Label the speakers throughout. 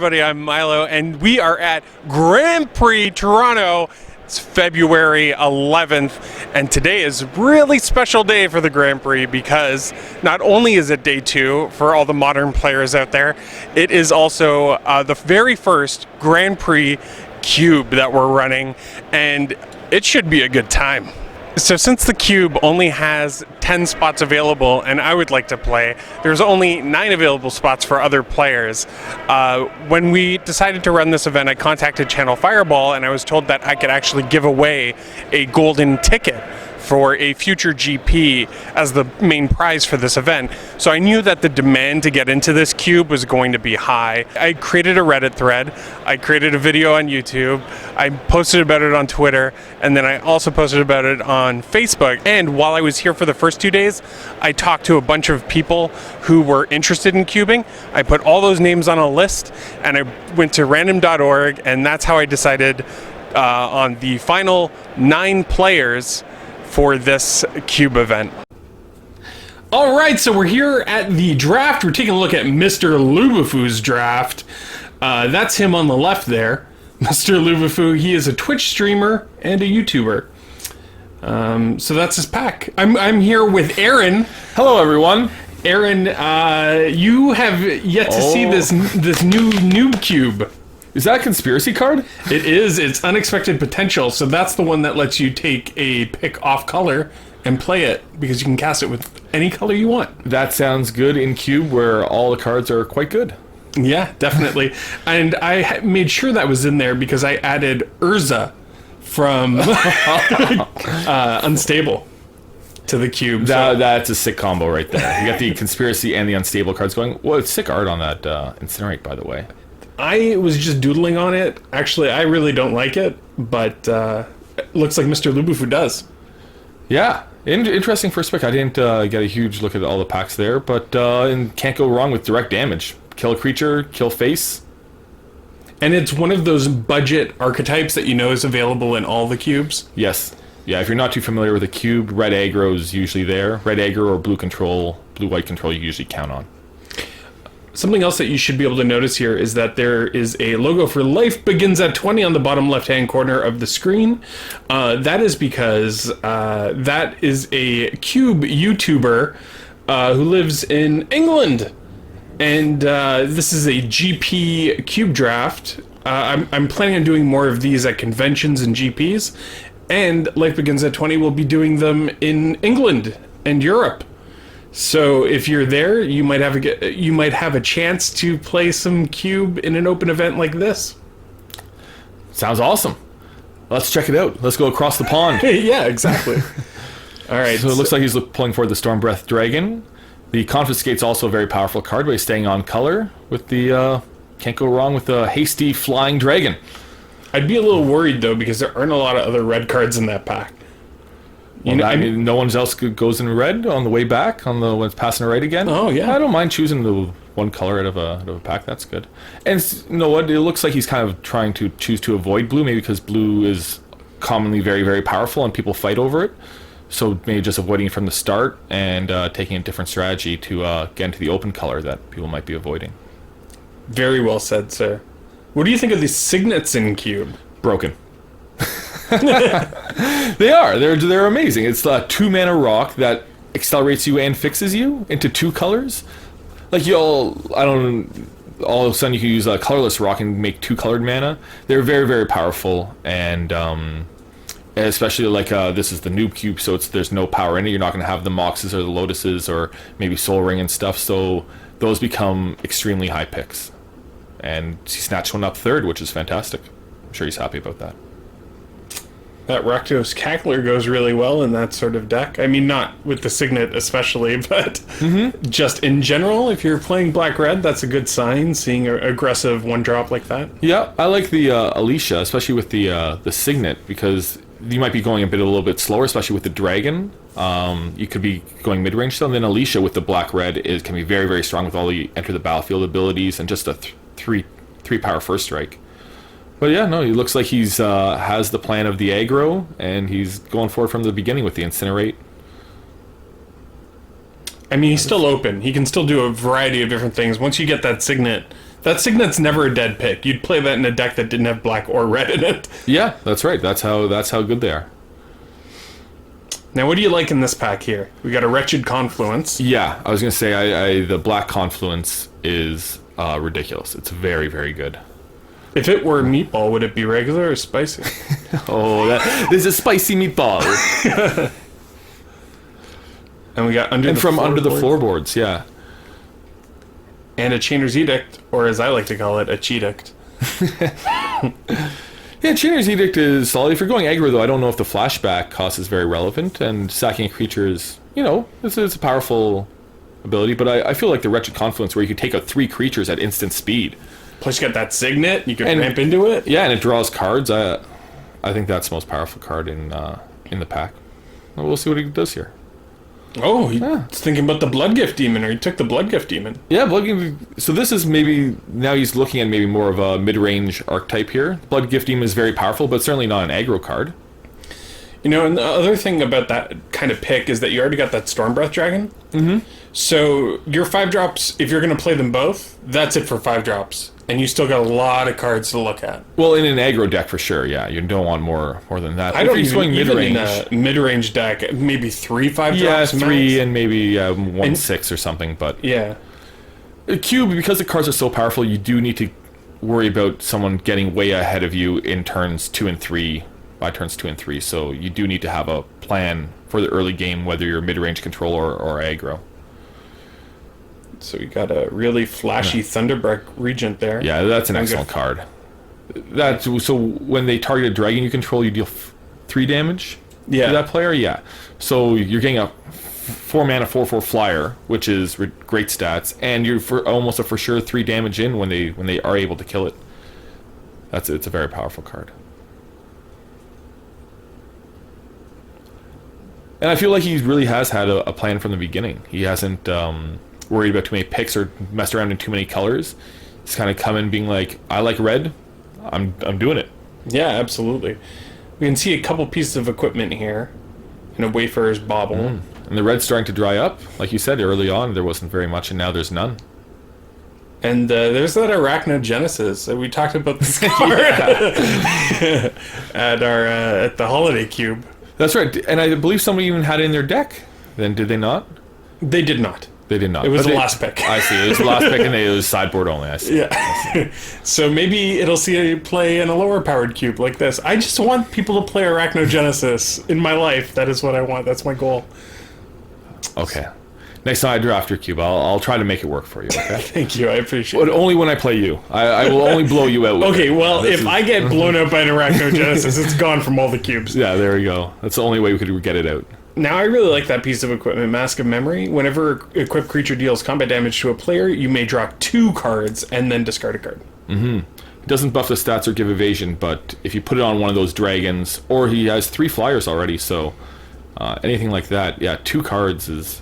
Speaker 1: everybody, I'm Milo, and we are at Grand Prix Toronto. It's February 11th, and today is a really special day for the Grand Prix because not only is it day 2 for all the modern players out there, it is also the very first Grand Prix cube that we're running, and it should be a good time. So since the cube only has 10 spots available and I would like to play, there's only 9 available spots for other players. When we decided to run this event, I contacted Channel Fireball and I was told that I could actually give away a golden ticket for a future GP as the main prize for this event. So I knew that the demand to get into this cube was going to be high. I created a Reddit thread, I created a video on YouTube, I posted about it on Twitter, and then I also posted about it on Facebook. And while I was here for the first 2 days, I talked to a bunch of people who were interested in cubing. I put all those names on a list and I went to random.org, and that's how I decided on the final 9 players for this cube event.
Speaker 2: All right, so we're here at the draft. We're taking a look at MrLuBuFu's draft. That's him on the left there. MrLuBuFu, he is a Twitch streamer and a YouTuber. So that's his pack. I'm here with Aaron.
Speaker 3: Hello, everyone.
Speaker 2: Aaron, you have yet to see this new noob cube.
Speaker 3: Is that a conspiracy card?
Speaker 2: It is. It's unexpected potential. So that's the one that lets you take a pick off color and play it because you can cast it with any color you want.
Speaker 3: That sounds good in Cube where all the cards are quite good.
Speaker 2: Yeah, definitely. And I made sure that was in there because I added Urza from Unstable to the cube.
Speaker 3: That's a sick combo right there. You got the conspiracy and the unstable cards going. Well, it's sick art on that Incinerate, by the way.
Speaker 2: I was just doodling on it. Actually, I really don't like it, but it looks like MrLuBuFu does.
Speaker 3: Yeah, interesting first pick. I didn't get a huge look at all the packs there, but can't go wrong with direct damage. Kill a creature, kill face.
Speaker 2: And it's one of those budget archetypes that you know is available in all the cubes.
Speaker 3: Yes. Yeah, if you're not too familiar with a cube, red aggro is usually there. Red aggro or blue control, blue-white control you usually count on.
Speaker 2: Something else that you should be able to notice here is that there is a logo for Life Begins at 20 on the bottom left-hand corner of the screen. That is because that is a cube YouTuber who lives in England. And this is a GP cube draft. I'm planning on doing more of these at conventions and GPs. And Life Begins at 20 will be doing them in England and Europe. So if you're there, you might have a chance to play some cube in an open event like this.
Speaker 3: Sounds awesome. Let's check it out. Let's go across the pond.
Speaker 2: Yeah, exactly. All right.
Speaker 3: So it looks like he's pulling for the Stormbreath Dragon. The Confiscate's also a very powerful card by staying on color with the can't go wrong with the hasty flying dragon.
Speaker 2: I'd be a little worried though because there aren't a lot of other red cards in that pack.
Speaker 3: No one else goes in red on the way back when it's passing right again.
Speaker 2: Oh yeah,
Speaker 3: I don't mind choosing the one color out of a pack. That's good. And you know what? It looks like he's kind of trying to choose to avoid blue, maybe because blue is commonly very, very powerful and people fight over it. So maybe just avoiding it from the start and taking a different strategy to get into the open color that people might be avoiding.
Speaker 2: Very well said, sir. What do you think of the signets in cube?
Speaker 3: Broken. They are. They're amazing. It's a 2-mana rock that accelerates you and fixes you into 2 colors. Like all of a sudden you can use a colorless rock and make 2 colored mana. They're very, very powerful, and especially like this is the noob cube, so there's no power in it. You're not going to have the Moxes or the Lotuses or maybe Soul Ring and stuff. So those become extremely high picks, and he snatched one up third, which is fantastic. I'm sure he's happy about that.
Speaker 2: That Rakdos Cackler goes really well in that sort of deck. I mean, not with the Signet especially, but just in general, if you're playing black-red, that's a good sign, seeing an aggressive one-drop like that.
Speaker 3: Yeah, I like the Alicia, especially with the Signet, because you might be going a little bit slower, especially with the Dragon. You could be going mid-range still, and then Alicia with the black-red can be very, very strong with all the enter the battlefield abilities and just a 3-power first strike. But yeah, no, he looks like he's has the plan of the aggro, and he's going forward from the beginning with the Incinerate.
Speaker 2: I mean, he's still open. He can still do a variety of different things. Once you get that Signet, That Signet's never a dead pick. You'd play that in a deck that didn't have black or red in it.
Speaker 3: Yeah, that's right. That's how good they are.
Speaker 2: Now, what do you like in this pack here? We got a Wretched Confluence.
Speaker 3: Yeah, I was gonna say the Black Confluence is ridiculous. It's very, very good.
Speaker 2: If it were a meatball, would it be regular or spicy?
Speaker 3: Oh, there's a spicy meatball.
Speaker 2: And we got under
Speaker 3: the floorboards, yeah.
Speaker 2: And a Chainer's Edict, or as I like to call it, a Cheedict.
Speaker 3: Yeah, Chainer's Edict is solid. If you're going aggro, though, I don't know if the flashback cost is very relevant, and sacking a creature is, it's a powerful ability, but I feel like the Wretched Confluence, where you could take out 3 creatures at instant speed.
Speaker 2: Plus you got that Signet, you can ramp into it.
Speaker 3: Yeah, and it draws cards. I think that's the most powerful card in the pack. Well, we'll see what he does here.
Speaker 2: Oh, he's thinking about the Bloodgift Demon, or he took the Bloodgift Demon.
Speaker 3: Yeah, Bloodgift. So this is maybe, now he's looking at maybe more of a mid-range archetype here. Bloodgift Demon is very powerful, but certainly not an aggro card.
Speaker 2: And the other thing about that kind of pick is that you already got that Stormbreath Dragon. Mm-hmm. So your 5-drops, if you're going to play them both, that's it for 5-drops. And you still got a lot of cards to look at.
Speaker 3: Well, in an aggro deck for sure, yeah. You don't want more than that.
Speaker 2: I don't even in a mid-range deck, maybe 3 5-drops.
Speaker 3: Yeah, 3 and maybe 1 6 or something. But
Speaker 2: yeah,
Speaker 3: a cube, because the cards are so powerful, you do need to worry about someone getting way ahead of you in turns 2 and 3. By turns 2 and 3, so you do need to have a plan for the early game, whether you're mid-range control or aggro.
Speaker 2: So you got a really flashy Thunderbreak Regent there.
Speaker 3: Yeah, that's an excellent card. So when they target a dragon you control, you deal 3 damage to that player. Yeah, so you're getting a 4-mana 4/4 flyer, which is great stats, and you're almost a for sure 3 damage in when they are able to kill it. It's a very powerful card. And I feel like he really has had a plan from the beginning. He hasn't worried about too many picks or messed around in too many colors. He's kind of come in being like, I like red, I'm doing it.
Speaker 2: Yeah, absolutely. We can see a couple pieces of equipment here in a Wayfarer's Bauble.
Speaker 3: And the red's starting to dry up. Like you said, early on there wasn't very much, and now there's none.
Speaker 2: And there's that Arachnogenesis. We talked about this card at the Holiday Cube.
Speaker 3: That's right, and I believe somebody even had it in their deck. Then did they not?
Speaker 2: They did not.
Speaker 3: They did not.
Speaker 2: It was the last pick.
Speaker 3: I see. It was the last pick, and it was sideboard only. I see.
Speaker 2: Yeah.
Speaker 3: I see.
Speaker 2: So maybe it'll see a play in a lower powered cube like this. I just want people to play Arachnogenesis in my life. That is what I want. That's my goal.
Speaker 3: Okay. Next time I draft your cube, I'll try to make it work for you. Okay.
Speaker 2: Thank you. I appreciate it.
Speaker 3: But only when I play you. I will only blow you out. With
Speaker 2: okay. Well, if I get blown out by an Arachnogenesis, it's gone from all the cubes.
Speaker 3: Yeah. There we go. That's the only way we could get it out.
Speaker 2: Now, I really like that piece of equipment, Mask of Memory. Whenever equipped creature deals combat damage to a player, you may draw 2 cards and then discard a card.
Speaker 3: Mm-hmm. It doesn't buff the stats or give evasion, but if you put it on one of those dragons, or he has 3 flyers already, so anything like that, yeah, 2 cards is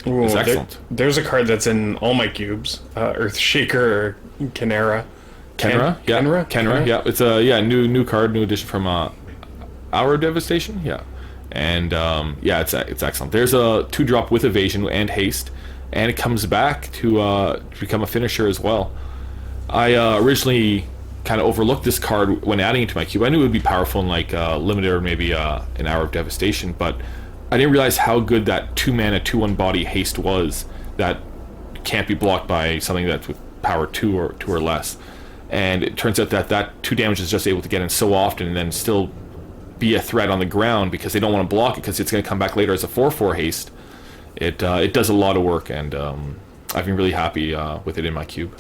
Speaker 3: excellent.
Speaker 2: There's a card that's in all my cubes, Earthshaker or Kenera.
Speaker 3: Kenra, yeah. It's a new card, new addition from Hour of Devastation, yeah. And it's excellent. There's a 2-drop with evasion and haste, and it comes back to become a finisher as well. I originally kind of overlooked this card when adding it to my cube. I knew it would be powerful in like limited or maybe an Hour of Devastation, but I didn't realize how good that 2-mana 2/1 body haste was. That can't be blocked by something that's with power 2 or less. And it turns out that 2 damage is just able to get in so often and then still be a threat on the ground because they don't want to block it because it's going to come back later as a 4/4 haste. It does a lot of work, and I've been really happy with it in my cube.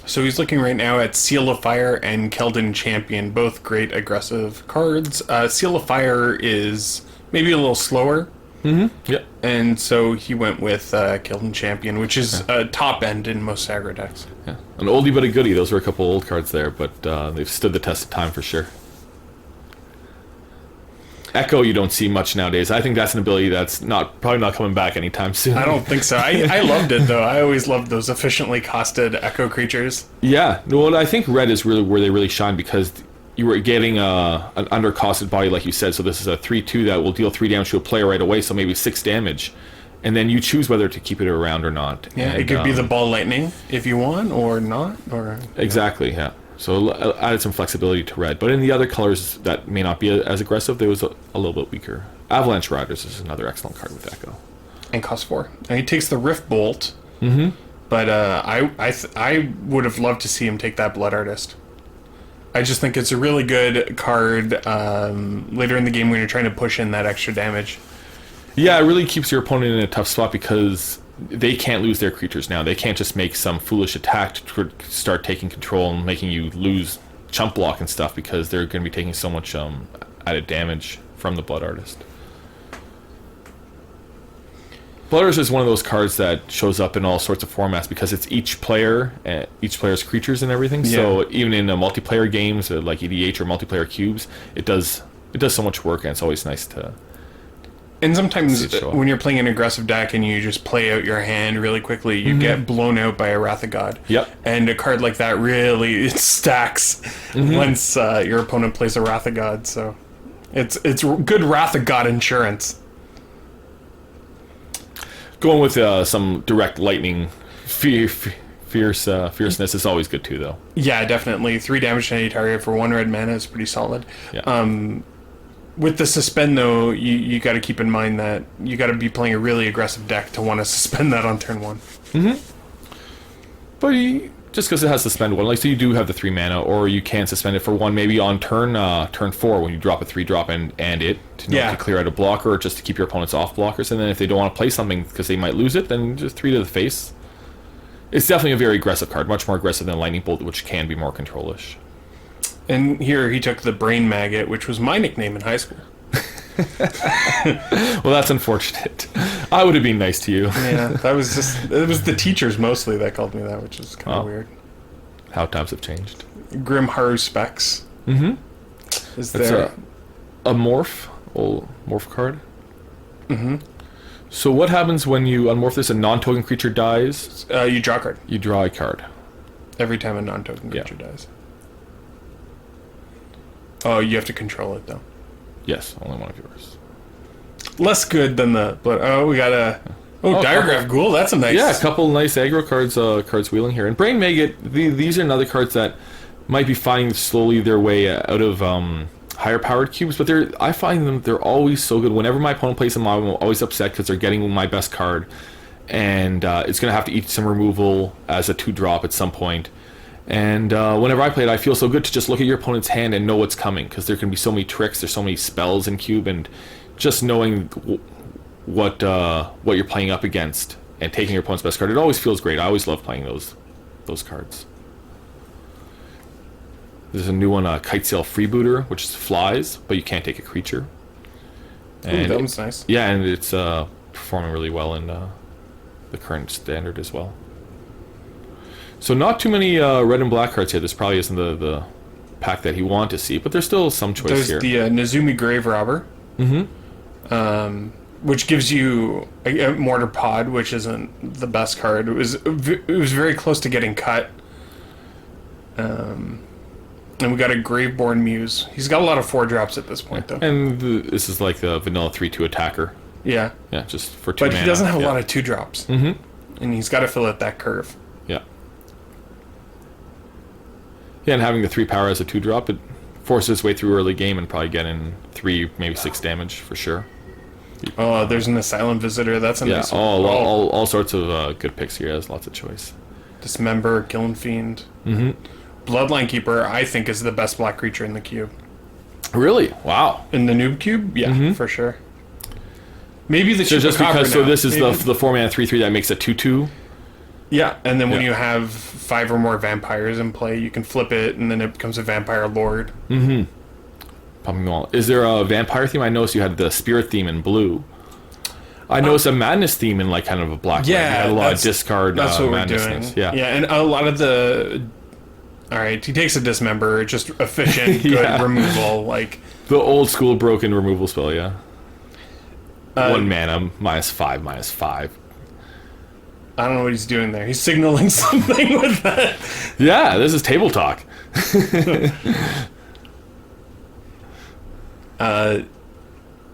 Speaker 2: So he's looking right now at Seal of Fire and Keldon Champion, both great aggressive cards. Seal of Fire is maybe a little slower.
Speaker 3: Mm-hmm. Yeah.
Speaker 2: And so he went with Keldon Champion, which is top end in most aggro decks.
Speaker 3: Yeah. An oldie but a goodie. Those were a couple old cards there, but they've stood the test of time for sure. Echo you don't see much nowadays. I think that's an ability that's probably not coming back anytime soon.
Speaker 2: I don't think so. I loved it though. I always loved those efficiently costed Echo creatures.
Speaker 3: Yeah. Well, I think red is really where they really shine because you were getting an undercosted body like you said. So this is a 3/2 that will deal 3 damage to a player right away. So maybe 6 damage, and then you choose whether to keep it around or not.
Speaker 2: Yeah,
Speaker 3: and,
Speaker 2: it could be the ball lightning if you want, or not, or
Speaker 3: exactly, yeah. So added some flexibility to red, but in the other colors that may not be as aggressive, there was a little bit weaker. Avalanche Riders is another excellent card with Echo.
Speaker 2: And cost 4. And he takes the Rift Bolt. Mm-hmm. But I would have loved to see him take that Blood Artist. I just think it's a really good card later in the game when you're trying to push in that extra damage.
Speaker 3: Yeah, it really keeps your opponent in a tough spot because they can't lose their creatures now. They can't just make some foolish attack to start taking control and making you lose chump block and stuff because they're going to be taking so much added damage from the Blood Artist. Blood Artist is one of those cards that shows up in all sorts of formats because it's each player, each player's creatures and everything. Yeah. So even in multiplayer games like EDH or multiplayer cubes, it does so much work, and it's always nice to.
Speaker 2: And sometimes when you're playing an aggressive deck and you just play out your hand really quickly, you get blown out by a Wrath of God.
Speaker 3: Yep.
Speaker 2: And a card like that really stacks once your opponent plays a Wrath of God. So it's good Wrath of God insurance.
Speaker 3: Going with some direct lightning fierceness is always good too, though.
Speaker 2: Yeah, definitely. 3 damage to any target for 1 red mana is pretty solid.
Speaker 3: Yeah.
Speaker 2: With the suspend, though, you got to keep in mind that you got to be playing a really aggressive deck to want to suspend that on turn 1.
Speaker 3: But just because it has suspend 1, like, so you do have the 3 mana, or you can suspend it for 1 maybe on turn 4 when you drop a 3-drop and it to clear out a blocker, or just to keep your opponents off blockers. And then if they don't want to play something because they might lose it, then just 3 to the face. It's definitely a very aggressive card, much more aggressive than Lightning Bolt, which can be more control-ish.
Speaker 2: And here he took the Brain Maggot, which was my nickname in high school.
Speaker 3: Well, that's unfortunate. I would have been nice to you.
Speaker 2: Yeah, it was the teachers mostly that called me that, which is kind of weird.
Speaker 3: How times have changed.
Speaker 2: Grim Haru Specs. Is there
Speaker 3: a morph card? So what happens when you unmorph this? A non-token creature dies?
Speaker 2: You draw a card.
Speaker 3: You draw a card.
Speaker 2: Every time a non-token creature dies. Oh, you have to control it, though.
Speaker 3: Yes, only one of yours.
Speaker 2: Less good than the... But, we got a... Diregraph Ghoul, that's a nice...
Speaker 3: Yeah, a couple nice aggro cards wheeling here. And Brain Maggot, these are another cards that might be finding slowly their way out of higher powered cubes, but I find they're always so good. Whenever my opponent plays them, I'm always upset because they're getting my best card. And it's going to have to eat some removal as a 2-drop at some point. And whenever I play it, I feel so good to just look at your opponent's hand and know what's coming, because there can be so many tricks, there's so many spells in cube, and just knowing what you're playing up against and taking your opponent's best card, it always feels great. I always love playing those cards. There's a new one, Kitesail Freebooter, which flies, but you can't take a creature.
Speaker 2: And that one's nice.
Speaker 3: Yeah, and it's performing really well in the current standard as well. So not too many red and black cards here. This probably isn't the pack that he wanted to see, but there's still some choice here.
Speaker 2: There's the Nezumi Grave Robber, which gives you a Mortar Pod, which isn't the best card. It was very close to getting cut. And we got a Graveborn Muse. He's got a lot of 4-drops at this point, though.
Speaker 3: And this is like the vanilla 3/2 attacker.
Speaker 2: Yeah.
Speaker 3: Yeah, just for 2
Speaker 2: mana. But he doesn't have a lot of 2-drops. And he's got to fill out that curve.
Speaker 3: Yeah. Yeah, and having the 3 power as a 2-drop, it forces its way through early game and probably get in 3, maybe 6 damage for sure.
Speaker 2: Oh, there's an Asylum Visitor. That's a nice one.
Speaker 3: All sorts of good picks here. Has lots of choice.
Speaker 2: Dismember, Killing Fiend. Bloodline Keeper, I think, is the best black creature in the cube.
Speaker 3: Really? Wow.
Speaker 2: In the noob cube? Yeah, for sure. Maybe the
Speaker 3: so just because
Speaker 2: now.
Speaker 3: So this is the 4-mana 3/3 that makes a 2/2.
Speaker 2: Yeah, and then when you have 5 or more vampires in play, you can flip it, and then it becomes a vampire lord.
Speaker 3: Pumping them all. Is there a vampire theme? I noticed you had the spirit theme in blue. I noticed a madness theme in like kind of a black.
Speaker 2: Yeah,
Speaker 3: you had a lot of discard.
Speaker 2: That's what we're doing.
Speaker 3: Yeah,
Speaker 2: and a lot of the. All right, he takes a Dismember, just efficient, good removal, like
Speaker 3: the old school broken removal spell. Yeah. 1 mana, -5/-5.
Speaker 2: I don't know what he's doing there. He's signaling something with that.
Speaker 3: Yeah, this is table talk.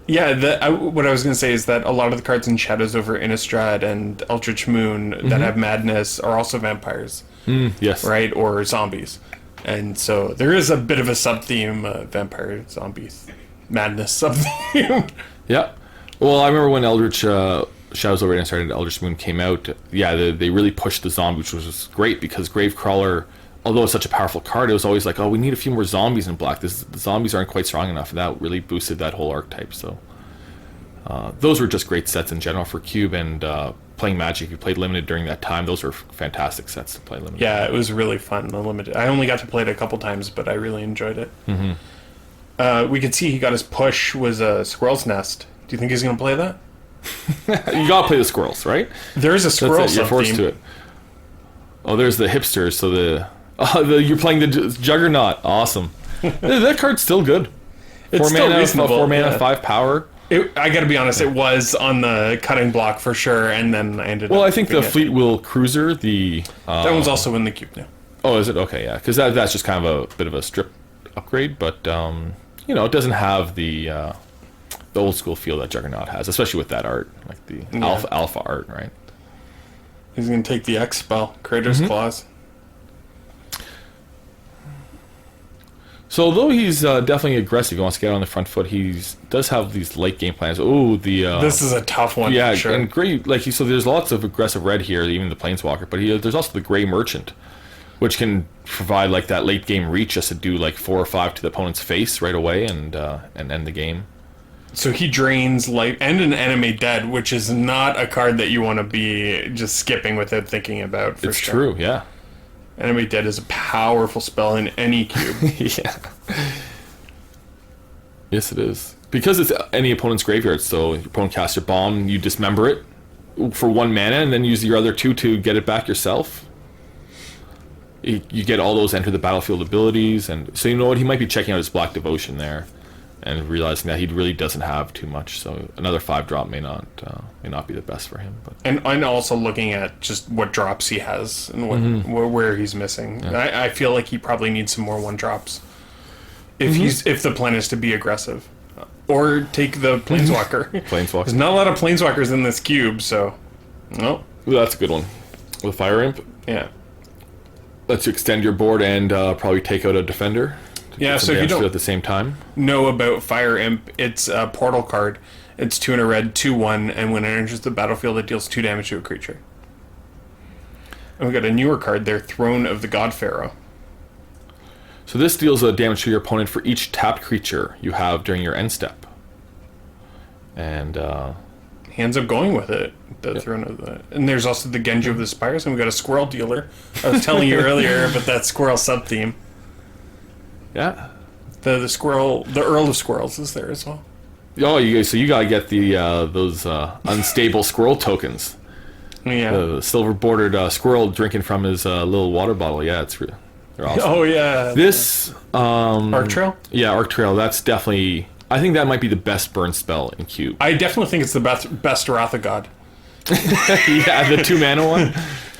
Speaker 2: Yeah, what I was going to say is that a lot of the cards in Shadows over Innistrad and Eldritch Moon that have Madness are also vampires,
Speaker 3: Yes.
Speaker 2: right? Or zombies. And so there is a bit of a sub-theme, vampire, zombies, madness sub-theme.
Speaker 3: Yeah. Well, I remember when Eldritch Shadows over Innistrad and Eldritch Moon came out. Yeah, they really pushed the zombies, which was great because Gravecrawler, although it's such a powerful card, it was always like, oh, we need a few more zombies in black. The zombies aren't quite strong enough, and that really boosted that whole archetype. So those were just great sets in general for Cube, and playing Magic, if you played Limited during that time, those were fantastic sets to play Limited.
Speaker 2: Yeah, it was really fun, the Limited. I only got to play it a couple times, but I really enjoyed it. We could see he got his push was a Squirrel's Nest. Do you think he's going to play that?
Speaker 3: You gotta play the squirrels, right?
Speaker 2: There's a squirrel
Speaker 3: That's it, you're forced to it. Oh, there's the hipsters, so you're playing the Juggernaut. Awesome. That card's still good.
Speaker 2: It's still reasonable.
Speaker 3: 4 mana,
Speaker 2: yeah.
Speaker 3: 5 power.
Speaker 2: I gotta be honest, it was on the cutting block for sure, and then I ended up...
Speaker 3: Well, I think the
Speaker 2: keeping it.
Speaker 3: Fleetwheel Cruiser,
Speaker 2: That one's also in the cube now.
Speaker 3: Oh, is it? Okay, yeah. Because that's just kind of a bit of a strip upgrade, but, it doesn't have the old school feel that Juggernaut has, especially with that art, like the alpha art, right?
Speaker 2: He's gonna take the X spell, Creator's Claws.
Speaker 3: So although he's definitely aggressive, he wants to get on the front foot, he does have these late game plans. Oh,
Speaker 2: this is a tough one,
Speaker 3: yeah,
Speaker 2: for sure.
Speaker 3: and gray, so there's lots of aggressive red here, even the Planeswalker, but there's also the Gray Merchant, which can provide like that late game reach just to do like 4 or 5 to the opponent's face right away and end the game.
Speaker 2: So he drains life and an enemy dead, which is not a card that you want to be just skipping without thinking about. For
Speaker 3: It's
Speaker 2: sure.
Speaker 3: true, yeah.
Speaker 2: Enemy dead is a powerful spell in any cube.
Speaker 3: Yeah. Yes, it is. Because it's any opponent's graveyard, so your opponent casts your bomb, you dismember it for 1 mana, and then use your other 2 to get it back yourself. You get all those enter the battlefield abilities, and so you know what, he might be checking out his Black Devotion there, and realizing that he really doesn't have too much, so another 5-drop may not be the best for him. But
Speaker 2: And also looking at just what drops he has and where he's missing. Yeah. I feel like he probably needs some more 1-drops if the plan is to be aggressive, or take the Planeswalker.
Speaker 3: Planeswalker.
Speaker 2: There's not a lot of Planeswalkers in this cube, so no.
Speaker 3: Ooh, that's a good one. With Fire Imp,
Speaker 2: Yeah.
Speaker 3: lets you extend your board and probably take out a defender.
Speaker 2: Yeah, so if you don't
Speaker 3: at the same time.
Speaker 2: know about Fire Imp, it's a portal card. It's 2 and a red, 2/1, and when it enters the battlefield, it deals 2 damage to a creature. And we got a newer card there, Throne of the God Pharaoh.
Speaker 3: So this deals damage to your opponent for each tapped creature you have during your end step. And
Speaker 2: He ends up going with it. The Throne of the... And there's also the Genji of the Spires, and we got a Squirrel Dealer. I was telling you earlier about that Squirrel sub-theme.
Speaker 3: yeah.
Speaker 2: The Squirrel... The Earl of Squirrels is there as well.
Speaker 3: Oh, so you gotta get those unstable squirrel tokens.
Speaker 2: Yeah.
Speaker 3: The silver bordered squirrel drinking from his little water bottle. Yeah, they're awesome.
Speaker 2: Oh, yeah.
Speaker 3: This
Speaker 2: Arc Trail?
Speaker 3: Yeah, Arc Trail. That's definitely. I think that might be the best burn spell in Cube.
Speaker 2: I definitely think it's the best Wrath of God.
Speaker 3: Yeah, the 2 mana one.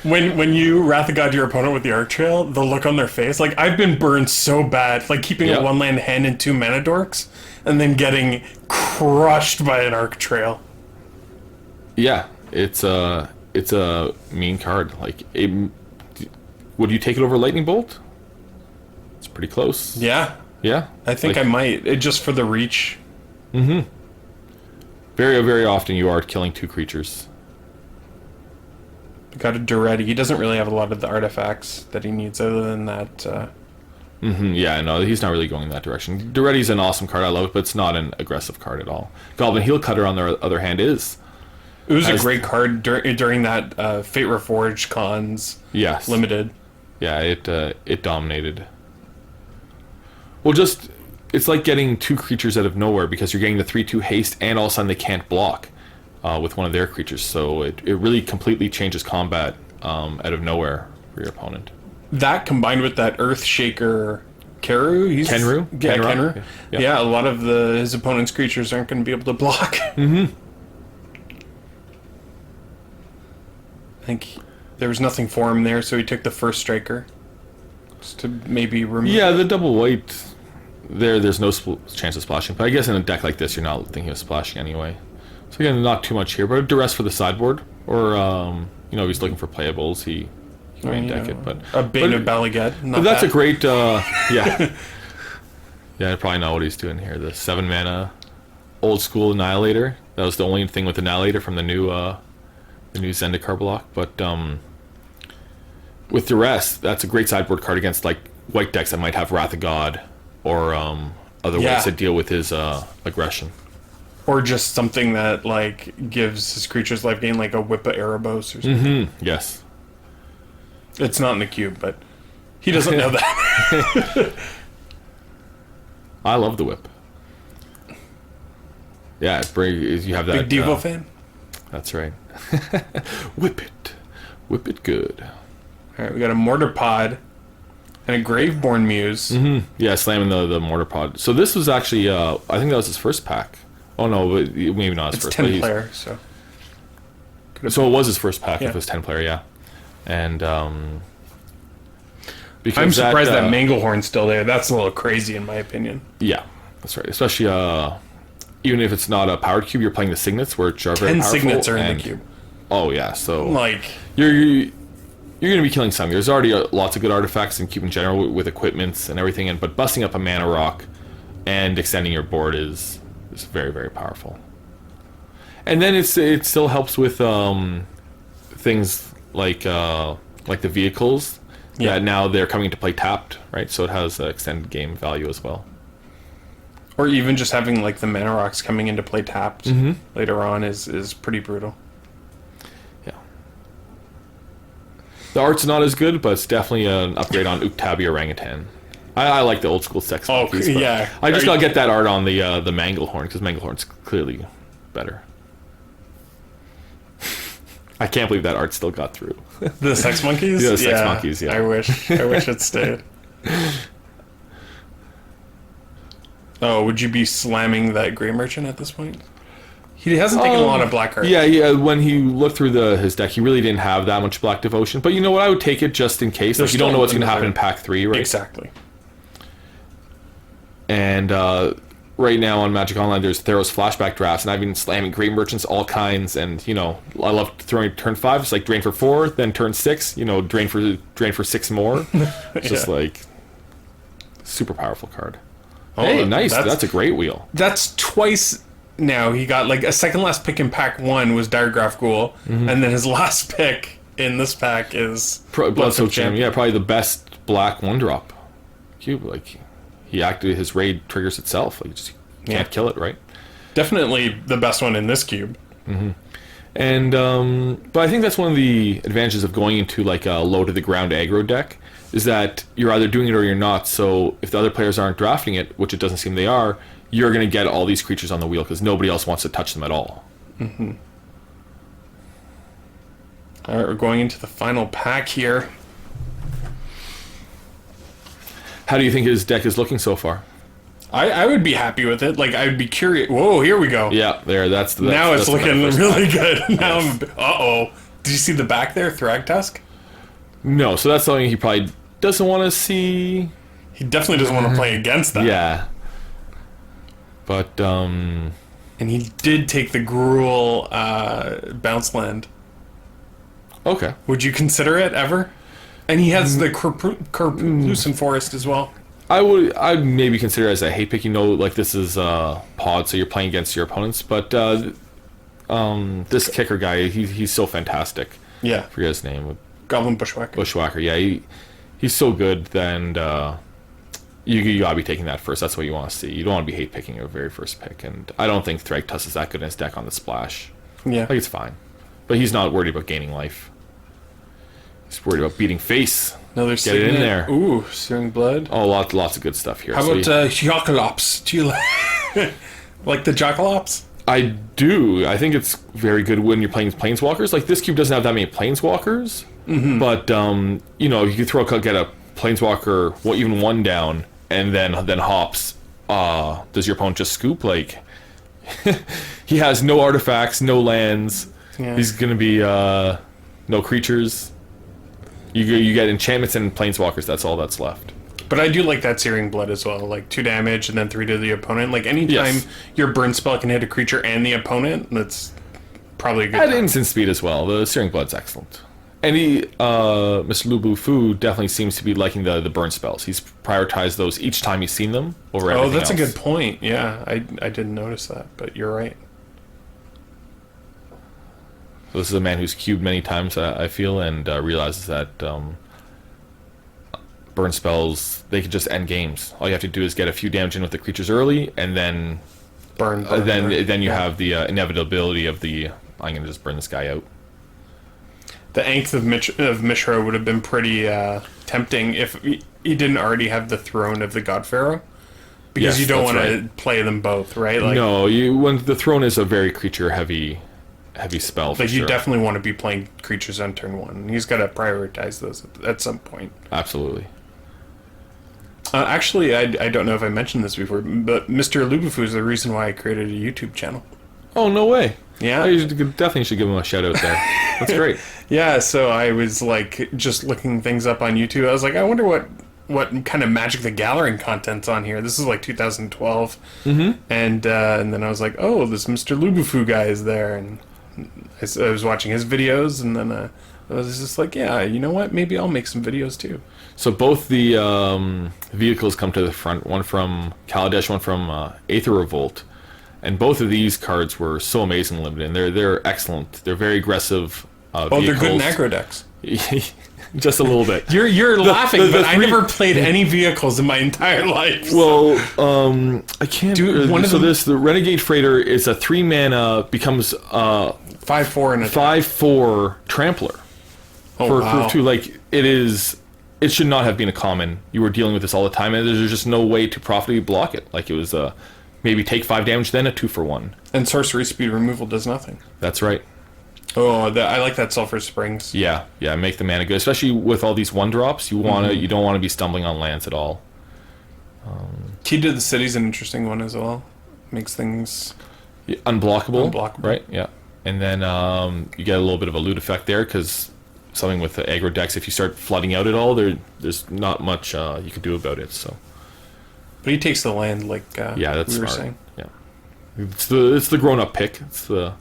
Speaker 2: When you Wrath of God your opponent with the Arc Trail, the look on their face, like I've been burned so bad, like keeping a 1-land hand and 2 mana dorks, and then getting crushed by an Arc Trail.
Speaker 3: Yeah, it's a mean card. Like, would you take it over Lightning Bolt? It's pretty close.
Speaker 2: Yeah,
Speaker 3: Yeah,
Speaker 2: I think I might. Just for the reach.
Speaker 3: Very, very often you are killing 2 creatures.
Speaker 2: Got a Duretti. He doesn't really have a lot of the artifacts that he needs other than that.
Speaker 3: Yeah, no, he's not really going in that direction. Duretti's an awesome card, I love it, but it's not an aggressive card at all. Goblin Heel Cutter, on the other hand, is.
Speaker 2: It was a great card during that Fate Reforged cons.
Speaker 3: Yes.
Speaker 2: Limited.
Speaker 3: Yeah, it dominated. Well, it's like getting 2 creatures out of nowhere because you're getting the 3/2 haste and all of a sudden they can't block with one of their creatures. So it really completely changes combat out of nowhere for your opponent.
Speaker 2: That combined with that Earthshaker Kenru?
Speaker 3: Kenru?
Speaker 2: Yeah,
Speaker 3: Kenru?
Speaker 2: Kenru.
Speaker 3: Yeah.
Speaker 2: Yeah, a lot of his opponent's creatures aren't going to be able to block. I think there was nothing for him there, so he took the first striker. Just to maybe remove...
Speaker 3: Yeah, the double white there's no chance of splashing. But I guess in a deck like this, you're not thinking of splashing anyway. So again, not too much here, but duress for the sideboard, or if he's looking for playables, he might deck it. But
Speaker 2: a Bane of Balaget.
Speaker 3: But that's a great yeah. Yeah, I probably know what he's doing here. The 7 mana old school Annihilator. That was the only thing with Annihilator from the new Zendikar block. But with Duress, that's a great sideboard card against like white decks that might have Wrath of God or other ways to deal with his aggression.
Speaker 2: Or just something that like gives his creatures life gain, like a Whip of Erebos or something.
Speaker 3: Yes.
Speaker 2: It's not in the cube, but he doesn't know that.
Speaker 3: I love the whip. Yeah, you have that.
Speaker 2: Big Devo fan?
Speaker 3: That's right. Whip it. Whip it good.
Speaker 2: Alright, we got a Mortar Pod and a Graveborn Muse.
Speaker 3: Yeah, slamming the Mortar Pod. So this was actually, I think that was his first pack. Oh no, maybe not his
Speaker 2: It's
Speaker 3: first.
Speaker 2: 10 player, so.
Speaker 3: So it was his first pack
Speaker 2: Yeah.
Speaker 3: if it was 10 player, yeah. And because
Speaker 2: I'm surprised that Manglehorn's still there. That's a little crazy in my opinion.
Speaker 3: Yeah, that's right. Especially even if it's not a powered cube, you're playing the signets, which are very
Speaker 2: 10
Speaker 3: powerful.
Speaker 2: signets are in the cube.
Speaker 3: Oh yeah, so
Speaker 2: Like,
Speaker 3: you're going to be killing some. There's already lots of good artifacts in cube in general with equipments and everything, but busting up a mana rock and extending your board is very, very powerful. And then it still helps with things like the vehicles.
Speaker 2: Yeah.
Speaker 3: That now they're coming into play tapped, right? So it has extended game value as well.
Speaker 2: or even just having like the mana rocks coming into play tapped later on is pretty brutal.
Speaker 3: Yeah. The art's not as good, but it's definitely an upgrade on Uktabi Orangutan. I like the old school sex monkeys. But
Speaker 2: yeah.
Speaker 3: I just gotta get that art on the Manglehorn, because Manglehorn's clearly better. I can't believe that art still got through.
Speaker 2: The sex monkeys?
Speaker 3: Yeah, the sex monkeys, yeah.
Speaker 2: I wish it stayed. Oh, would you be slamming that Grey Merchant at this point? He hasn't taken a lot of black cards.
Speaker 3: Yeah. When he looked through his deck, he really didn't have that much Black Devotion. But you know what? I would take it just in case. Like, you don't know what's going to happen in Pack 3, right?
Speaker 2: Exactly.
Speaker 3: And right now on Magic Online, there's Theros flashback drafts, and I've been slamming Grey Merchants, all kinds. And I love throwing turn 5. It's like drain for 4, then turn 6. Drain for 6 more. It's just like super powerful card.
Speaker 2: Oh,
Speaker 3: Hey, nice. That's a great wheel.
Speaker 2: That's twice now. He got like a second last pick in pack 1 was Diregraph Ghoul, and then his last pick in this pack is
Speaker 3: Bloodsoaked Gem. Yeah, probably the best black 1-drop cube. Like, he activated his raid triggers itself. Like, you just can't kill it, right?
Speaker 2: Definitely the best one in this cube.
Speaker 3: And but I think that's one of the advantages of going into like a low to the ground aggro deck, is that you're either doing it or you're not. So if the other players aren't drafting it, which it doesn't seem they are, you're going to get all these creatures on the wheel because nobody else wants to touch them at all.
Speaker 2: All right, we're going into the final pack here.
Speaker 3: How do you think his deck is looking so far?
Speaker 2: I would be happy with it. Like, I would be curious. Whoa, here we go.
Speaker 3: Yeah, there. That's
Speaker 2: Now it's looking
Speaker 3: the first
Speaker 2: really
Speaker 3: pack.
Speaker 2: good. Now uh-oh. Did you see the back there, Thragtusk?
Speaker 3: No, so that's something he probably doesn't want to see.
Speaker 2: He definitely doesn't want to play against that.
Speaker 3: Yeah. But
Speaker 2: And he did take the Gruul bounce land.
Speaker 3: okay.
Speaker 2: Would you consider it ever? And he has the Carpucin Forest as well.
Speaker 3: I'd maybe consider it as a hate pick. Like this is pod, so you're playing against your opponents. But this kicker guy, he's so fantastic.
Speaker 2: Yeah.
Speaker 3: I forget his name.
Speaker 2: Goblin Bushwhacker.
Speaker 3: Bushwhacker. Yeah, he's so good. And you gotta be taking that first. That's what you want to see. You don't want to be hate picking your very first pick. And I don't think Thragtusk is that good in his deck on the splash.
Speaker 2: Yeah.
Speaker 3: I think it's fine, but he's not worried about gaining life. He's worried about beating face.
Speaker 2: Another
Speaker 3: Get it in there.
Speaker 2: Ooh, Searing Blood.
Speaker 3: Oh, lots of good stuff here.
Speaker 2: How about Jocalops? Do you like the Jocalops?
Speaker 3: I do. I think it's very good when you're playing Planeswalkers. Like, this cube doesn't have that many Planeswalkers, but you can get a Planeswalker, even one down, and then hops. Does your opponent just scoop? Like, he has no artifacts, no lands.
Speaker 2: Yeah.
Speaker 3: He's gonna be no creatures. You get enchantments and Planeswalkers. That's all that's left.
Speaker 2: But I do like that Searing Blood as well. Like 2 damage and then 3 to the opponent. Like anytime
Speaker 3: Yes.
Speaker 2: your burn spell can hit a creature and the opponent, that's probably a good
Speaker 3: At
Speaker 2: time.
Speaker 3: instant speed as well. The Searing Blood's excellent. And MrLuBuFu definitely seems to be liking the burn spells. He's prioritized those each time he's seen them over
Speaker 2: Oh,
Speaker 3: everything
Speaker 2: that's a
Speaker 3: else.
Speaker 2: good point. Yeah, I didn't notice that, but you're right.
Speaker 3: So this is a man who's cubed many times, I feel, and realizes that burn spells, they can just end games. All you have to do is get a few damage in with the creatures early, and then
Speaker 2: Burn.
Speaker 3: then you have the inevitability of the, I'm going to just burn this guy out.
Speaker 2: The Ankh of Mishra would have been pretty tempting if he didn't already have the Throne of the God Pharaoh. Because
Speaker 3: Yes,
Speaker 2: you don't
Speaker 3: that's
Speaker 2: want to
Speaker 3: right.
Speaker 2: play them both, right?
Speaker 3: No, when the throne is a very creature heavy spell. For
Speaker 2: Like, you
Speaker 3: sure.
Speaker 2: definitely want to be playing creatures on turn 1. And he's got to prioritize those at some point.
Speaker 3: Absolutely.
Speaker 2: Actually, I don't know if I mentioned this before, but MrLuBuFu is the reason why I created a YouTube channel.
Speaker 3: Oh, no way.
Speaker 2: Yeah.
Speaker 3: Oh, definitely should give him a shout out there. That's great.
Speaker 2: Yeah, so I was like just looking things up on YouTube. I was like, I wonder what kind of Magic the Gathering content's on here. This is like 2012, and then I was like, oh, this MrLuBuFu guy is there, and I was watching his videos, and then I was just like, yeah, you know what? Maybe I'll make some videos too.
Speaker 3: So both the vehicles come to the front. One from Kaladesh, one from Aether Revolt. And both of these cards were so amazing limited. And they're excellent. They're very aggressive
Speaker 2: Oh, they're good in
Speaker 3: vehicles.
Speaker 2: aggro decks.
Speaker 3: Just a little bit.
Speaker 2: You're laughing,
Speaker 3: the
Speaker 2: but I
Speaker 3: three-
Speaker 2: never played any vehicles in my entire life.
Speaker 3: Well, I can't.
Speaker 2: Dude, one of
Speaker 3: so
Speaker 2: them-
Speaker 3: the Renegade Freighter is a 3 mana, becomes
Speaker 2: 5/4 and a
Speaker 3: 5/4 Trampler.
Speaker 2: Oh, wow.
Speaker 3: for 2, like it should not have been a common. You were dealing with this all the time, and there's just no way to profitably block it. Like it was maybe take 5 damage, then a 2-for-1.
Speaker 2: And sorcery speed removal does nothing.
Speaker 3: That's right.
Speaker 2: Oh, I like that Sulphur Springs.
Speaker 3: Yeah, make the mana good, especially with all these 1-drops. You don't want to be stumbling on lands at all.
Speaker 2: Key to the City's an interesting one as well. Makes things...
Speaker 3: Unblockable.
Speaker 2: Unblockable.
Speaker 3: Right. Yeah, and then you get a little bit of a loot effect there because something with the aggro decks. If you start flooding out at all, there's not much you can do about it. So.
Speaker 2: But he takes the land like
Speaker 3: Yeah, that's
Speaker 2: we were
Speaker 3: smart.
Speaker 2: saying.
Speaker 3: Yeah, it's the grown up pick. It's the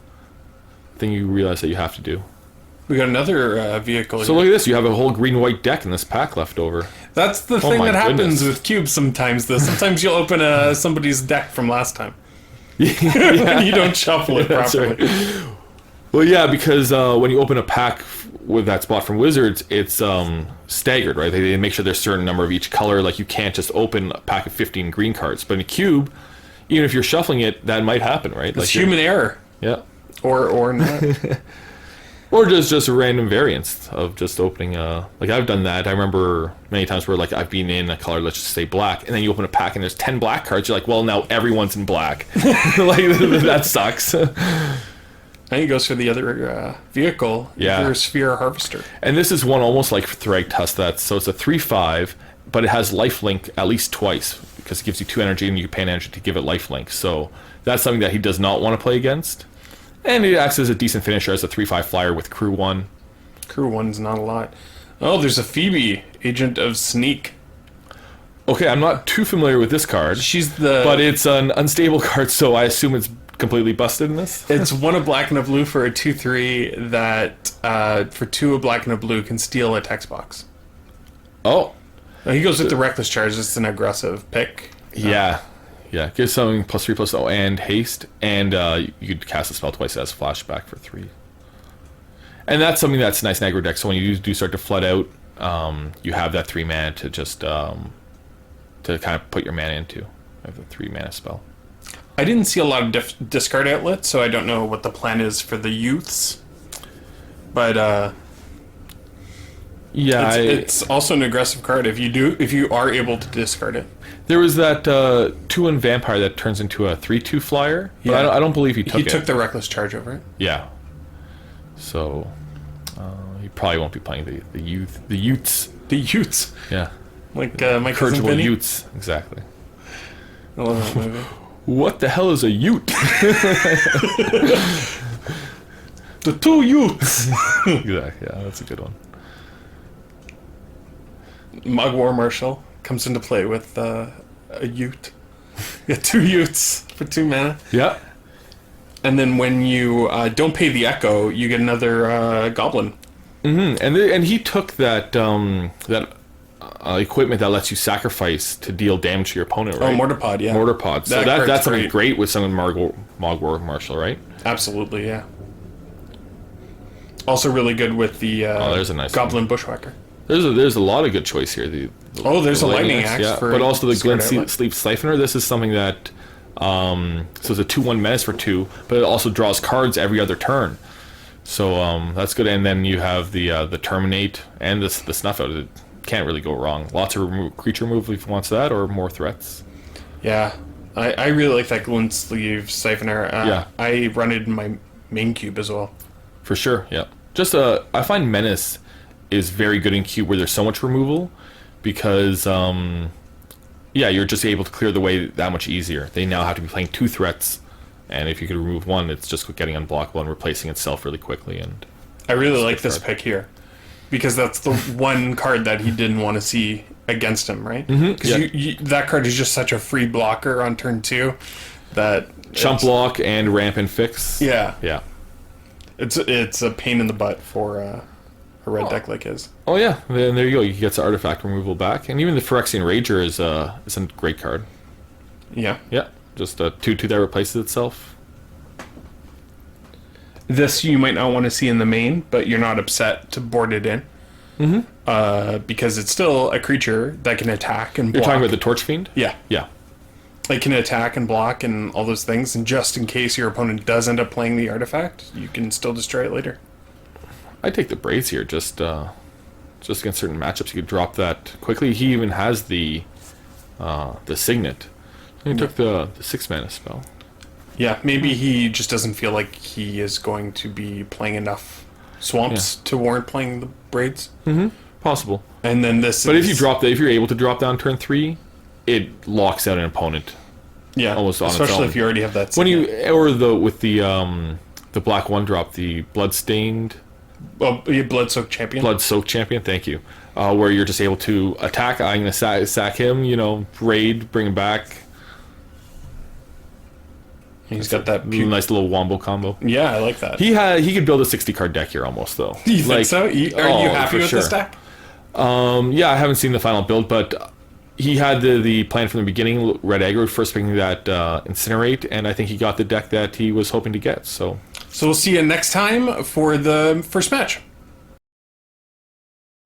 Speaker 3: thing you realize that you have to do.
Speaker 2: We got another vehicle
Speaker 3: So
Speaker 2: here.
Speaker 3: look at this. You have a whole green white deck in this pack left over.
Speaker 2: That's the thing
Speaker 3: my
Speaker 2: that happens
Speaker 3: goodness.
Speaker 2: with cubes sometimes, though. Sometimes you'll open somebody's deck from last time. And you don't shuffle it
Speaker 3: That's
Speaker 2: properly.
Speaker 3: right. Well, yeah, because when you open a pack with that spot from Wizards, it's staggered, right? They make sure there's a certain number of each color. Like you can't just open a pack of 15 green cards. But in a cube, even if you're shuffling it, that might happen, right?
Speaker 2: It's
Speaker 3: like
Speaker 2: human error.
Speaker 3: Yeah.
Speaker 2: Or not.
Speaker 3: Or just a random variance of just opening like I've done that. I remember many times where like I've been in a color, let's just say black, and then you open a pack and there's 10 black cards. You're like, well, now everyone's in black. Like that sucks.
Speaker 2: Now he goes for the other vehicle.
Speaker 3: Yeah.
Speaker 2: Your Sphere Harvester.
Speaker 3: And this is one almost like Thragtusk. So it's a 3/5, but it has lifelink at least twice because it gives you 2 energy and you can pay an energy to give it lifelink. So that's something that he does not want to play against. And it acts as a decent finisher as a 3/5 flyer with Crew 1.
Speaker 2: Crew 1's not a lot. Oh, there's a Phoebe, Agent of Sneak.
Speaker 3: Okay, I'm not too familiar with this card,
Speaker 2: She's the...
Speaker 3: but it's an unstable card, so I assume it's completely busted in this.
Speaker 2: It's 1 a black and a blue for a 2/3 that, for 2 a black and a blue, can steal a text box.
Speaker 3: Oh,
Speaker 2: He goes with the Reckless Charge. It's an aggressive pick.
Speaker 3: yeah. Yeah, gives something +3/+0 and haste, and you could cast a spell twice as flashback for 3. And that's something that's nice in aggro deck, so when you do start to flood out, you have that 3 mana to just to kind of put your mana into. You have the 3 mana spell.
Speaker 2: I didn't see a lot of discard outlets, so I don't know what the plan is for the youths. But
Speaker 3: Yeah,
Speaker 2: it's also an aggressive card if you are able to discard it.
Speaker 3: there was that 2/1 vampire that turns into a 3/2 flyer, but
Speaker 2: Yeah.
Speaker 3: I don't believe he took
Speaker 2: He
Speaker 3: it.
Speaker 2: took the Reckless Charge over it.
Speaker 3: Yeah. So he probably won't be playing the youths.
Speaker 2: The youths,
Speaker 3: Yeah.
Speaker 2: like my cousin
Speaker 3: Corrigible
Speaker 2: Vinny.
Speaker 3: youths, exactly.
Speaker 2: I love that movie.
Speaker 3: What the hell is a ute?
Speaker 2: The 2 youths.
Speaker 3: Exactly. Yeah, that's a good one.
Speaker 2: Mug War Marshal. comes into play with a Ute. You got 2 Utes for 2 mana.
Speaker 3: Yeah.
Speaker 2: And then when you don't pay the Echo, you get another Goblin.
Speaker 3: And he took that equipment that lets you sacrifice to deal damage to your opponent, right?
Speaker 2: Oh, Mortar Pod, yeah.
Speaker 3: Mortar Pod. So
Speaker 2: That card's
Speaker 3: that's something
Speaker 2: great.
Speaker 3: great with some Mogwar Marshal, right?
Speaker 2: Absolutely, yeah. Also really good with the
Speaker 3: there's a nice
Speaker 2: Goblin Bushwhacker.
Speaker 3: There's a lot of good choice here.
Speaker 2: There's a Lightning Axe for
Speaker 3: but also the Glint
Speaker 2: Scared Outlet.
Speaker 3: Sleep Siphoner. This is something that so it's a 2/1 menace for 2, but it also draws cards every other turn. So that's good. And then you have the Terminate and the Snuff Out. It can't really go wrong. Lots of creature removal if he wants that, or more threats.
Speaker 2: Yeah, I really like that Glint Sleeve Siphoner.
Speaker 3: Yeah.
Speaker 2: I run it in my main cube as well.
Speaker 3: For sure, yeah. Just I find Menace is very good in cube where there's so much removal, because you're just able to clear the way that much easier. They now have to be playing 2 threats, and if you could remove 1, it's just getting unblockable and replacing itself really quickly. And
Speaker 2: I really like this pick here, because that's the one card that he didn't want to see against him, right? Because that card is just such a free blocker on turn 2 that
Speaker 3: chump block and ramp and fix.
Speaker 2: Yeah,
Speaker 3: Yeah.
Speaker 2: it's a pain in the butt for a red deck like his.
Speaker 3: Oh yeah, then there you go. You get the artifact removal back, and even the Phyrexian Rager is a great card.
Speaker 2: Yeah.
Speaker 3: Yeah, just a 2/2 that replaces itself.
Speaker 2: This you might not want to see in the main, but you're not upset to board it in. Because it's still a creature that can attack and block.
Speaker 3: You're talking about the Torch Fiend?
Speaker 2: Yeah.
Speaker 3: Yeah.
Speaker 2: It can attack and block and all those things, and just in case your opponent does end up playing the artifact, you can still destroy it later.
Speaker 3: I take the Braids here, just against certain matchups. You could drop that quickly. He even has the Signet. He took the 6-mana spell.
Speaker 2: Yeah, maybe he just doesn't feel like he is going to be playing enough swamps to warrant playing the Braids.
Speaker 3: Possible.
Speaker 2: And then this
Speaker 3: But if you're able to drop down turn 3, it locks out an opponent.
Speaker 2: yeah,
Speaker 3: almost on its
Speaker 2: especially
Speaker 3: own.
Speaker 2: if you already have that
Speaker 3: When
Speaker 2: Signet.
Speaker 3: with the black 1-drop, the Bloodstained
Speaker 2: Blood-Soaked Champion.
Speaker 3: Blood-Soaked Champion, thank you. Where you're just able to attack. I'm going to sack him, raid, bring him back.
Speaker 2: He's got that
Speaker 3: Nice little wombo combo.
Speaker 2: Yeah, I like that.
Speaker 3: He could build a 60-card deck here almost, though.
Speaker 2: You think so? Are you happy
Speaker 3: for
Speaker 2: with
Speaker 3: sure.
Speaker 2: this deck?
Speaker 3: Yeah, I haven't seen the final build, but he had the plan from the beginning, red aggro, first picking that Incinerate, and I think he got the deck that he was hoping to get. So
Speaker 2: So we'll see you next time for the first match.